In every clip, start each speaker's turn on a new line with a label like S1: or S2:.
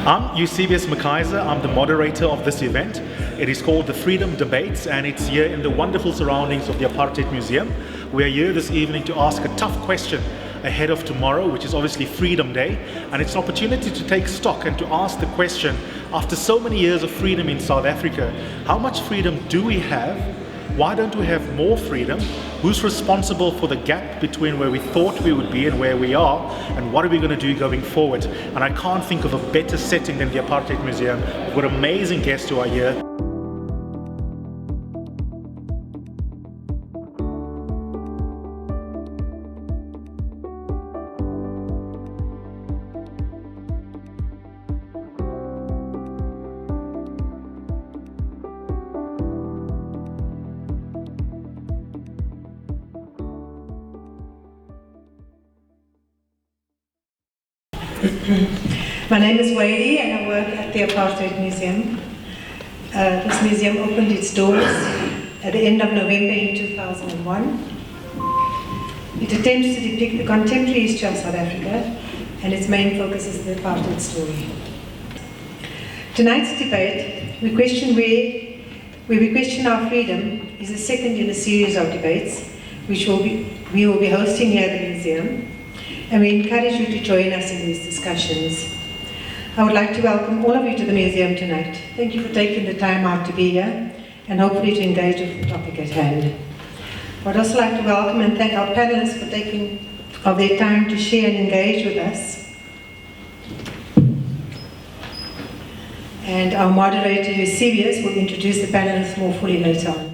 S1: I'm Eusebius McKaiser. I'm the moderator of this event. It is called the Freedom Debates, and it's here in the wonderful surroundings of the Apartheid Museum. We are here this evening to ask a tough question ahead of tomorrow, which is obviously Freedom Day, and it's an opportunity to take stock and to ask the question, after so many years of freedom in South Africa, how much freedom do we have? Why don't we have more freedom? Who's responsible for the gap between where we thought we would be and where we are? And what are we going to do going forward? And I can't think of a better setting than the Apartheid Museum. We've got amazing guests who are here.
S2: My name is Wadey and I work at the Apartheid Museum. This museum opened its doors at the end of November in 2001. It attempts to depict the contemporary history of South Africa, and its main focus is the apartheid story. Tonight's debate, where we question our freedom, is the second in a series of debates which we will be hosting here at the museum. And we encourage you to join us in these discussions. I would like to welcome all of you to the museum tonight. Thank you for taking the time out to be here and hopefully to engage with the topic at hand. I would also like to welcome and thank our panelists for taking of their time to share and engage with us. And our moderator, Eusebius, will introduce the panelists more fully later on.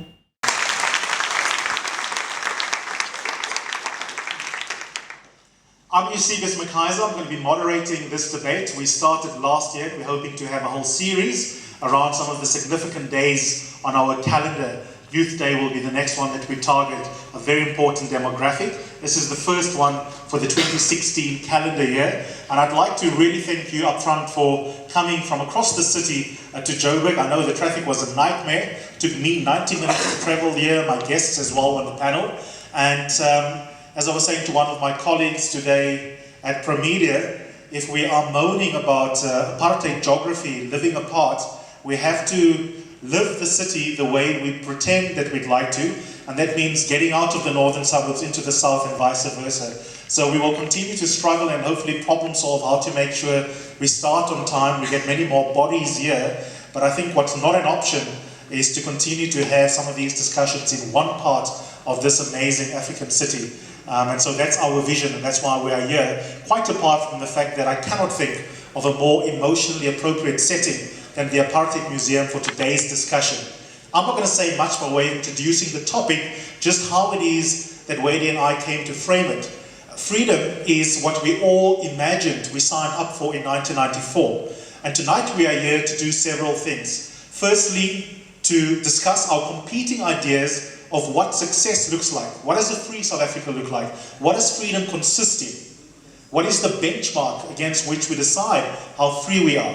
S1: I'm Eusebius McKaiser. I'm going to be moderating this debate. We started last year. We're hoping to have a whole series around some of the significant days on our calendar. Youth Day will be the next one that we target, a very important demographic. This is the first one for the 2016 calendar year. And I'd like to really thank you up front for coming from across the city to Joburg. I know the traffic was a nightmare. It took me 90 minutes to travel here, my guests as well on the panel. And as I was saying to one of my colleagues today at Promedia, if we are moaning about apartheid geography, living apart, we have to live the city the way we pretend that we'd like to, and that means getting out of the northern suburbs into the south and vice versa. So we will continue to struggle and hopefully problem solve how to make sure we start on time, we get many more bodies here, but I think what's not an option is to continue to have some of these discussions in one part of this amazing African city. And so that's our vision, and that's why we are here, quite apart from the fact that I cannot think of a more emotionally appropriate setting than the Apartheid Museum for today's discussion. I'm not going to say much by way of introducing the topic, just how it is that Wadey and I came to frame it. Freedom is what we all imagined we signed up for in 1994. And tonight we are here to do several things. Firstly, to discuss our competing ideas of what success looks like. What does a free South Africa look like? What does freedom consist in? What is the benchmark against which we decide how free we are?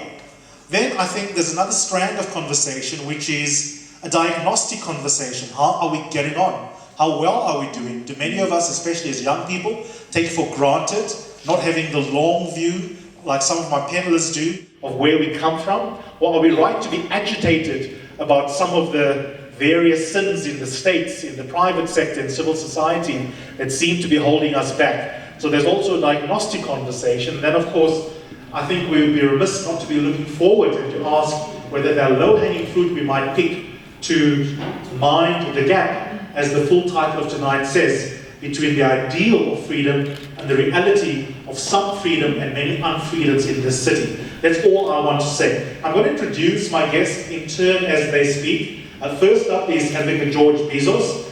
S1: Then I think there's another strand of conversation, which is a diagnostic conversation. How are we getting on? How well are we doing? Do many of us, especially as young people, take for granted not having the long view, like some of my panelists do, of where we come from? Or are we right to be agitated about some of the various sins in the states, in the private sector, in civil society that seem to be holding us back? So there's also a diagnostic conversation. And then, of course, I think we would be remiss not to be looking forward and to ask whether there are low-hanging fruit we might pick to mind the gap, as the full title of tonight says, between the ideal of freedom and the reality of some freedom and many unfreedoms in this city. That's all I want to say. I'm going to introduce my guests in turn as they speak. First up is Advocate George Bezos.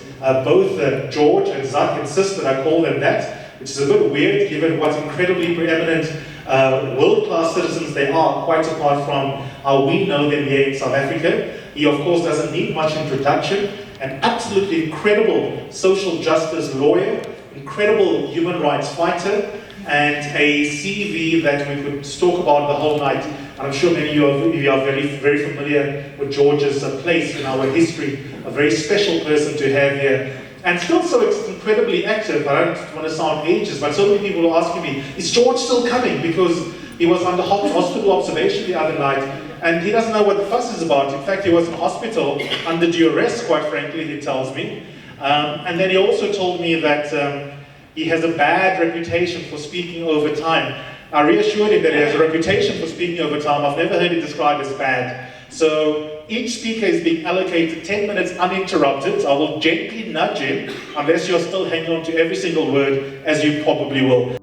S1: Both George and Zak insist that I call them that, which is a bit weird given what incredibly preeminent world-class citizens they are, quite apart from how we know them here in South Africa. He of course doesn't need much introduction. An absolutely incredible social justice lawyer, incredible human rights fighter, and a CV that we could talk about the whole night. And I'm sure many of you are very, very familiar with George's place in our history, a very special person to have here. And still so incredibly active. I don't want to sound ageist, but so many people are asking me, is George still coming? Because He was under hospital observation the other night, and he doesn't know what the fuss is about. In fact, he was in hospital under duress, quite frankly, he tells me. And then he also told me that he has a bad reputation for speaking over time. I reassured him that he has a reputation for speaking over time. I've never heard it described as bad. So each speaker is being allocated 10 minutes uninterrupted. I will gently nudge him, unless you're still hanging on to every single word, as you probably will.